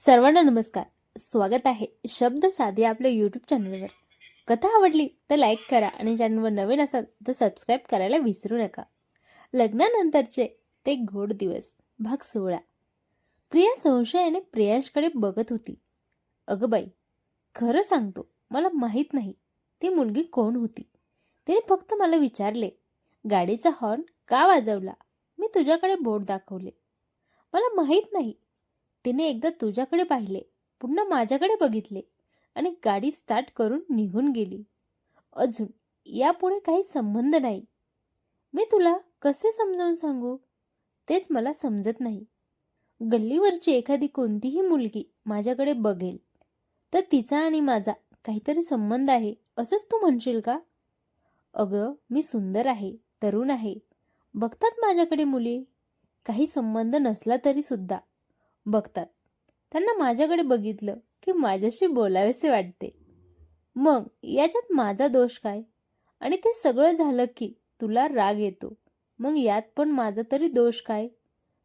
सर्वांना नमस्कार. स्वागत आहे शब्द साधी आपल्या यूट्यूब चॅनलवर. कथा आवडली तर लाईक करा आणि चॅनलवर नवीन असाल तर सबस्क्राईब करायला विसरू नका. लग्नानंतरचे ते गोड दिवस भाग 16. प्रिया संशयाने प्रियांशकडे बघत होती. अगं बाई, खरं सांगतो, मला माहीत नाही ती मुलगी कोण होती. तिने फक्त मला विचारले, गाडीचा हॉर्न का वाजवला. मी तुझ्याकडे बोट दाखवले. मला माहीत नाही. तिने एकदा तुझ्याकडे पाहिले, पुन्हा माझ्याकडे बघितले आणि गाडी स्टार्ट करून निघून गेली. अजून यापुढे काही संबंध नाही. मी तुला कसे समजावून सांगू, तेच मला समजत नाही. गल्लीवरची एखादी कोणतीही मुलगी माझ्याकडे बघेल तर तिचा आणि माझा काहीतरी संबंध आहे असंच तू म्हणशील का? अगं, मी सुंदर आहे, तरुण आहे. बघतात माझ्याकडे मुली. काही संबंध नसला तरी सुद्धा बघतात. त्यांना माझ्याकडे बघितलं की माझ्याशी बोलावेसे वाटते. मग याच्यात माझा दोष काय? आणि ते सगळं झालं की तुला राग येतो. मग यात पण माझा तरी दोष काय?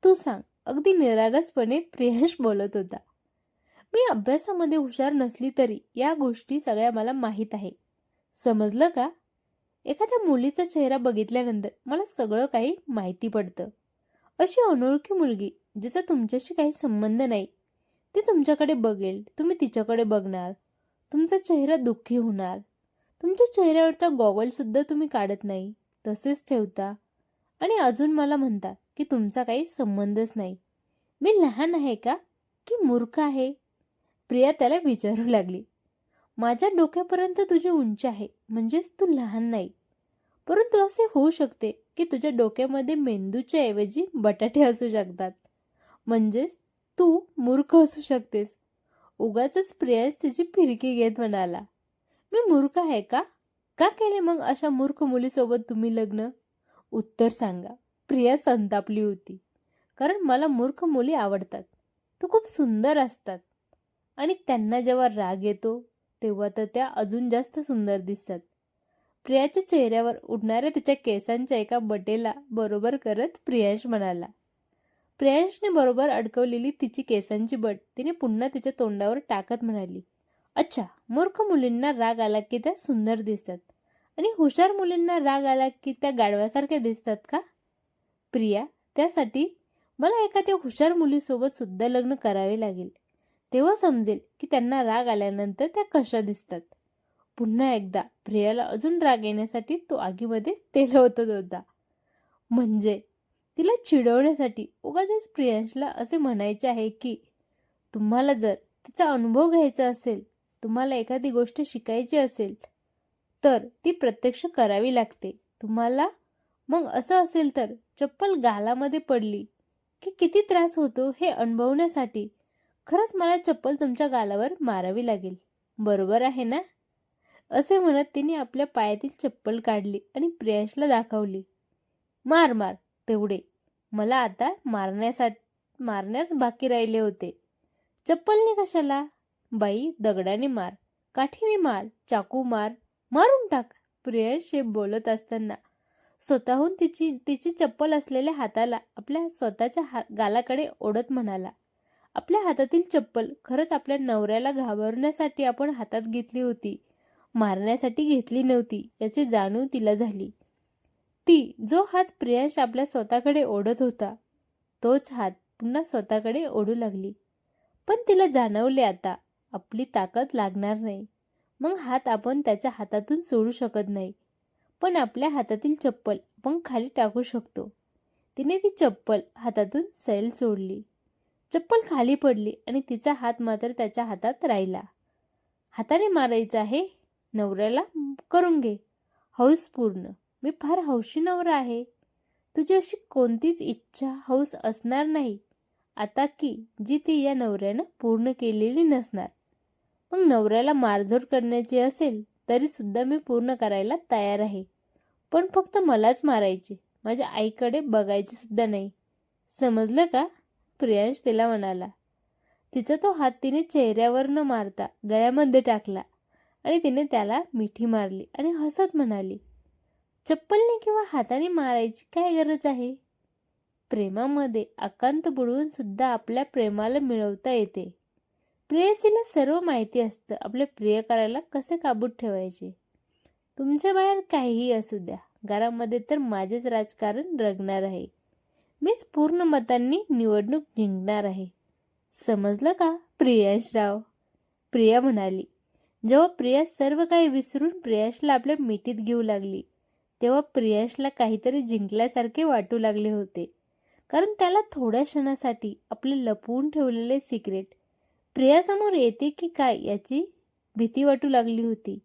तू सांग. अगदी निरागसपणे प्रियांश बोलत होता. मी अभ्यासामध्ये हुशार नसली तरी या गोष्टी सगळ्या मला माहीत आहे. समजलं का? एखाद्या मुलीचा चेहरा बघितल्यानंतर मला सगळं काही माहिती पडतं. अशी अनोळखी मुलगी जिचा तुमच्याशी काही संबंध नाही, ती तुमच्याकडे बघेल, तुम्ही तिच्याकडे बघणार, तुमचा चेहरा दुःखी होणार. तुमच्या चेहऱ्यावरचा गॉगल सुद्धा तुम्ही काढत नाही, तसेच ठेवता आणि अजून मला म्हणता की तुमचा काही संबंधच नाही. मी लहान आहे का की मूर्ख आहे? प्रिया त्याला विचारू लागली. माझ्या डोक्यापर्यंत तुझी उंची आहे, म्हणजेच तू लहान नाही. परंतु असे होऊ शकते की तुझ्या डोक्यामध्ये मेंदूच्या ऐवजी बटाटे असू शकतात, म्हणजेच तू मूर्ख असू शकतेस. उगाचच प्रियांश तिची फिरकी घेत म्हणाला. मी मूर्ख आहे का? का केले मग अशा मूर्ख मुलीसोबत तुम्ही लग्न? उत्तर सांगा. प्रिया संतापली होती. कारण मला मूर्ख मुली आवडतात. तू खूप सुंदर असतात आणि त्यांना जेव्हा राग येतो तेव्हा तर त्या अजून जास्त सुंदर दिसतात. प्रियाच्या चेहऱ्यावर उडणाऱ्या तिच्या केसांच्या एका बटेला बरोबर करत प्रियांश म्हणाला. प्रियांशने बरोबर अडकवलेली तिची केसांची बट तिने पुन्हा तिच्या तोंडावर टाकत म्हणाली, अच्छा, मूर्ख मुलींना राग आला की त्या सुंदर दिसतात आणि हुशार मुलींना राग आला की त्या गाढवासारख्या दिसतात का? प्रिया, त्यासाठी मला एखाद्या हुशार मुलीसोबत सुद्धा लग्न करावे लागेल. तेव्हा समजेल की त्यांना राग आल्यानंतर त्या कशा दिसतात. पुन्हा एकदा प्रियाला अजून राग येण्यासाठी तो आगीमध्ये तेल ओतत होता. म्हणजे तिला चिडवण्यासाठी उगाचच प्रियांशला असे म्हणायचे आहे की तुम्हाला जर तिचा अनुभव घ्यायचा असेल, तुम्हाला एखादी गोष्ट शिकायची असेल तर ती प्रत्यक्ष करावी लागते तुम्हाला. मग असं असेल तर चप्पल गालामध्ये पडली की किती त्रास होतो हे अनुभवण्यासाठी खरंच मला चप्पल तुमच्या गालावर मारावी लागेल. बरोबर आहे ना? असे म्हणत तिने आपल्या पायातील चप्पल काढली आणि प्रियांशला दाखवली. मार मार तेवढे. मला आता मारण्यास बाकी राहिले होते. चप्पलने कशाला? बाई, दगडाने मार, काठीने मार, चाकू मार, मारून टाक. प्रियांश हे बोलत असताना स्वतःहून तिची चप्पल असलेल्या हाताला आपल्या स्वतःच्या गालाकडे ओढत म्हणाला. आपल्या हातातील चप्पल खरंच आपल्या नवऱ्याला घाबरण्यासाठी आपण हातात घेतली होती, मारण्यासाठी घेतली नव्हती याची जाणीव तिला झाली. ती जो हात प्रियांश आपल्या स्वतःकडे ओढत होता तोच हात पुन्हा स्वतःकडे ओढू लागली. पण तिला जाणवले आता आपली ताकद लागणार नाही. मग हात आपण त्याच्या हातातून सोडू शकत नाही, पण आपल्या हातातील चप्पल आपण खाली टाकू शकतो. तिने ती चप्पल हातातून सैल सोडली. चप्पल खाली पडली आणि तिचा हात मात्र त्याच्या हातात राहिला. हाताने मारायचं आहे नवऱ्याला? करून घे, हौस पूर्ण. मी फार हौशी नवरा आहे. तुझी अशी कोणतीच इच्छा हौस असणार नाही आता की जी ती या नवऱ्यानं पूर्ण केलेली नसणार. मग नवऱ्याला मारझोड करण्याची असेल तरी सुद्धा मी पूर्ण करायला तयार आहे. पण फक्त मलाच मारायचे, माझ्या आईकडे बघायचे सुद्धा नाही. समजलं का? प्रियांश तिला म्हणाला. तिचा तो हात तिने चेहऱ्यावर न मारता गळ्यामध्ये टाकला आणि तिने त्याला मिठी मारली आणि हसत म्हणाली, चप्पलने किंवा हाताने मारायची काय गरज आहे? प्रेमामध्ये आकांत बुडवून सुद्धा आपल्या प्रेमाला मिळवता येते. प्रेयसीला सर्व माहिती असतं आपल्या प्रियकराला कसे काबूत ठेवायचे. तुमच्या बाहेर काहीही असू द्या, घरामध्ये तर माझेच राजकारण रंगणार आहे. मीच पूर्ण मतांनी निवडणूक जिंकणार आहे. समजलं का प्रियांशराव? प्रिया म्हणाली. जेव्हा प्रिया सर्व काही विसरून प्रियांशला आपल्या मिठीत घेऊ लागली, तेव्हा प्रियांशला काहीतरी जिंकल्यासारखे वाटू लागले होते. कारण त्याला थोड्या क्षणासाठी आपले लपवून ठेवलेले सिक्रेट प्रियासमोर येते की काय याची भीती वाटू लागली होती.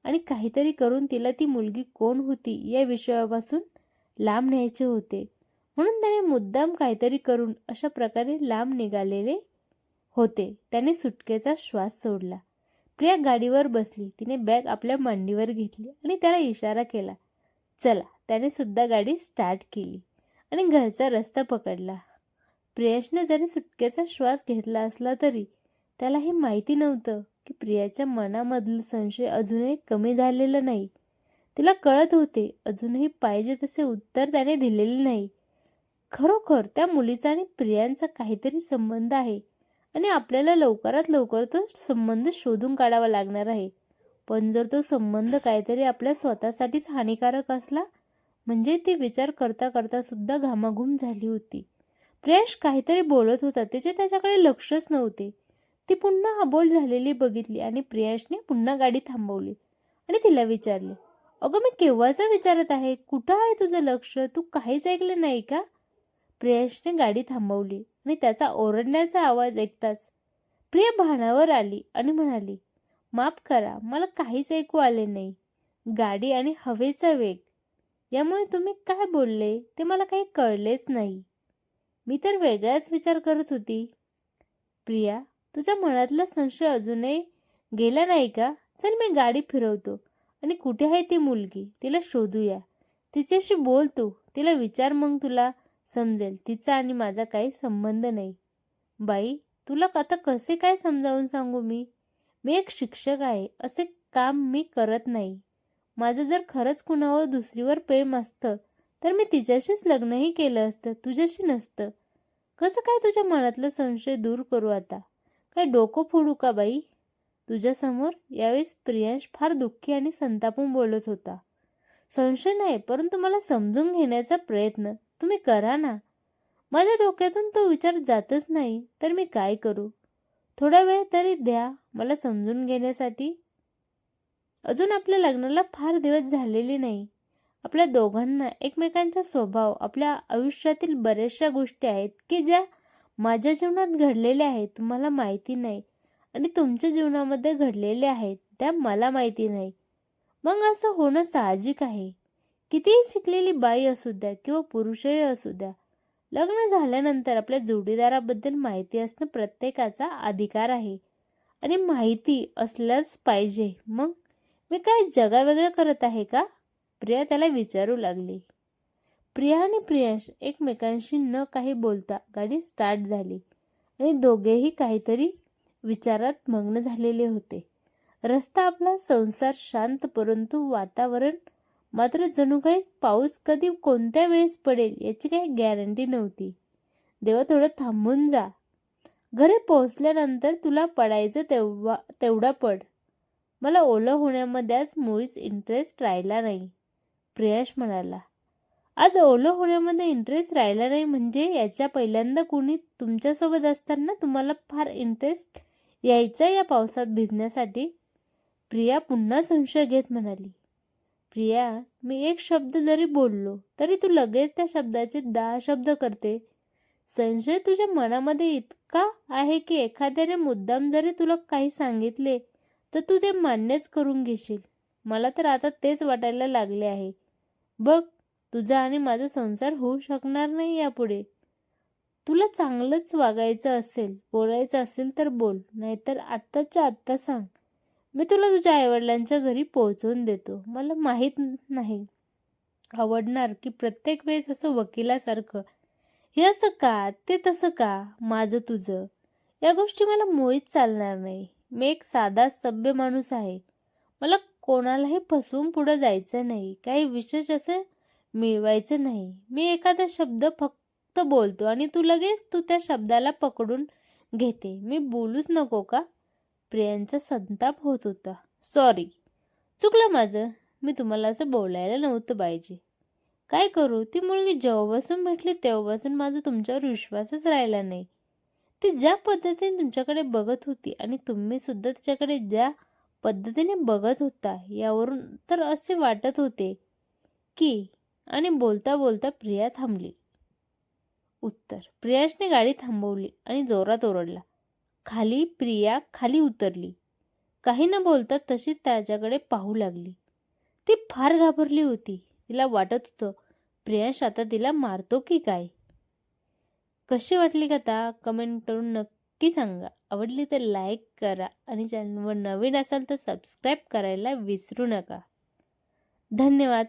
आणि काहीतरी करून तिला ती मुलगी कोण होती या विषयापासून लांब न्यायचे होते. म्हणून त्याने मुद्दाम काहीतरी करून अशा प्रकारे लांब निघालेले होते. त्याने सुटकेचा श्वास सोडला. प्रिया गाडीवर बसली. तिने बॅग आपल्या मांडीवर घेतली आणि त्याला इशारा केला. चला. त्याने सुद्धा गाडी स्टार्ट केली आणि घरचा रस्ता पकडला. प्रियांशने जरी सुटकेचा श्वास घेतला असला तरी त्याला हे माहिती नव्हतं की प्रियाच्या मनामधलं संशय अजूनही कमी झालेलं नाही. तिला कळत होते अजूनही पाहिजे तसे उत्तर त्याने दिलेले नाही. खरोखर त्या मुलीचा आणि प्रियांचा काहीतरी संबंध आहे आणि आपल्याला लवकरात लवकर तो संबंध शोधून काढावा लागणार आहे. पण जर तो संबंध काहीतरी आपल्या स्वतःसाठीच हानिकारक असला म्हणजे ती विचार करता करता सुद्धा घामाघूम झाली होती. प्रियांश काहीतरी बोलत होता, त्याच्याकडे लक्षच नव्हते. ती पुन्हा अबोल झालेली बघितली आणि प्रियांशने पुन्हा गाडी थांबवली आणि तिला विचारले. अगं मी केव्हाचा विचारत आहे, कुठं आहे तुझं लक्ष? तू काहीच ऐकलं नाही का? प्रियांशने गाडी थांबवली आणि त्याचा ओरडण्याचा आवाज ऐकताच प्रिया भानावर आली आणि म्हणाली, माफ करा, मला काहीच ऐकू आले नाही. गाडी आणि हवेचा वेग यामुळे तुम्ही काय बोलले ते मला काही कळलेच नाही. मी तर वेगळाच विचार करत होती. प्रिया, तुझ्या मनातला संशय अजूनही गेला नाही का? चल मी गाडी फिरवतो आणि कुठे आहे ती मुलगी तिला शोधूया. तिच्याशी बोल तू, तिला विचार, मग तुला समजेल तिचा आणि माझा काही संबंध नाही. बाई, तुला आता कसे काय समजावून सांगू मी? मी एक शिक्षक आहे, असे काम मी करत नाही. माझं जर खरंच कुणावर दुसरीवर प्रेम असतं तर मी तिच्याशीच लग्नही केलं असतं, तुझ्याशी नसतं. कसं काय तुझ्या मनातला संशय दूर करू आता? काय डोकं फोडू का बाई तुझ्यासमोर? यावेळेस प्रियांश फार दुःखी आणि संतापून बोलत होता. संशय नाही, परंतु मला समजून घेण्याचा प्रयत्न तुम्ही करा ना. माझ्या डोक्यातून तो विचार जातच नाही तर मी काय करू? थोडा वेळ तरी द्या मला समजून घेण्यासाठी. अजून आपल्या लग्नाला फार दिवस झालेले नाही. आपल्या दोघांना एकमेकांचा स्वभाव, आपल्या आयुष्यातील बऱ्याचशा गोष्टी आहेत की ज्या माझ्या जीवनात घडलेल्या आहेत तुम्हाला माहिती नाही आणि तुमच्या जीवनामध्ये घडलेल्या आहेत त्या मला माहिती नाही. मग असं होणं साहजिक आहे. कितीही शिकलेली बाई असू द्या किंवा पुरुषही असू द्या, लग्न झाल्यानंतर आपल्या जोडीदाराबद्दल माहिती असणं प्रत्येकाचा अधिकार आहे आणि माहिती असल्याच पाहिजे. मग मी काय जगावेगळं करत आहे का? प्रिया त्याला विचारू लागली. प्रिया आणि प्रियांश एकमेकांशी न काही बोलता गाडी स्टार्ट झाली आणि दोघेही काहीतरी विचारात मग्न झालेले होते. रस्ता आपला, संसार शांत, परंतु वातावरण मात्र जणू काही पाऊस कधी कोणत्या वेळेस पडेल याची काही गॅरंटी नव्हती. देवा, थोडं थांबून जा. घरी पोहोचल्यानंतर तुला पडायचं तेवढा पड. मला ओलं होण्यामध्येच मुळीच इंटरेस्ट राहिला नाही, प्रियांश म्हणाला. आज ओलं होण्यामध्ये इंटरेस्ट राहिला नाही म्हणजे याच्या पहिल्यांदा कुणी तुमच्यासोबत असताना तुम्हाला फार इंटरेस्ट यायचा या पावसात भिजण्यासाठी? प्रिया पुन्हा संशय घेत म्हणाली. प्रिया, मी एक शब्द जरी बोललो तरी तू लगेच त्या शब्दाचे 10 शब्द करते. संशय तुझ्या मनामध्ये इतका आहे की एखाद्याने मुद्दाम जरी तुला काही सांगितले तर तू ते मान्यच करून घेशील. मला तर आता तेच वाटायला लागले आहे. बघ, तुझा आणि माझा संसार होऊ शकणार नाही यापुढे. तुला चांगलंच वागायचं असेल, बोलायचं असेल तर बोल, नाहीतर आत्ताच्या आत्ता सांग. मी तुला तुझ्या आईवडिलांच्या घरी पोहोचवून देतो. मला माहीत नाही आवडणार की प्रत्येक वेळेस असं वकिलासारखं हे असं का, ते तसं का, माझं तुझं, या गोष्टी मला मुळीच चालणार नाही. मी एक साधा सभ्य माणूस आहे. मला कोणालाही फसवून पुढं जायचं नाही, काही विशेष असं मिळवायचं नाही. मी एखादा शब्द फक्त बोलतो आणि तू त्या शब्दाला पकडून घेते. मी बोलूच नको का? प्रियांचा संताप होत होता. सॉरी, चुकलं माझं. मी तुम्हाला असं बोलायला नव्हतं पाहिजे. काय करू, ती मुलगी जेव्हापासून भेटली तेव्हापासून माझा तुमच्यावर विश्वासच राहिला नाही. ती ज्या पद्धतीने तुमच्याकडे बघत होती आणि तुम्ही सुद्धा तिच्याकडे ज्या पद्धतीने बघत होता, यावरून तर असे वाटत होते की. आणि बोलता बोलता प्रिया थांबली. उत्तर. प्रियांशने गाडी थांबवली आणि जोरात ओरडला. खाली प्रिया खाली उतरली. काही न बोलता तशीच त्याच्याकडे पाहू लागली. ती फार घाबरली होती. तिला वाटत होतं प्रियांश आता तिला मारतो की काय. कशी वाटली कथा कमेंट करून नक्की सांगा. आवडली तर लाईक करा आणि चॅनलवर नवीन असाल तर सबस्क्राईब करायला विसरू नका. धन्यवाद.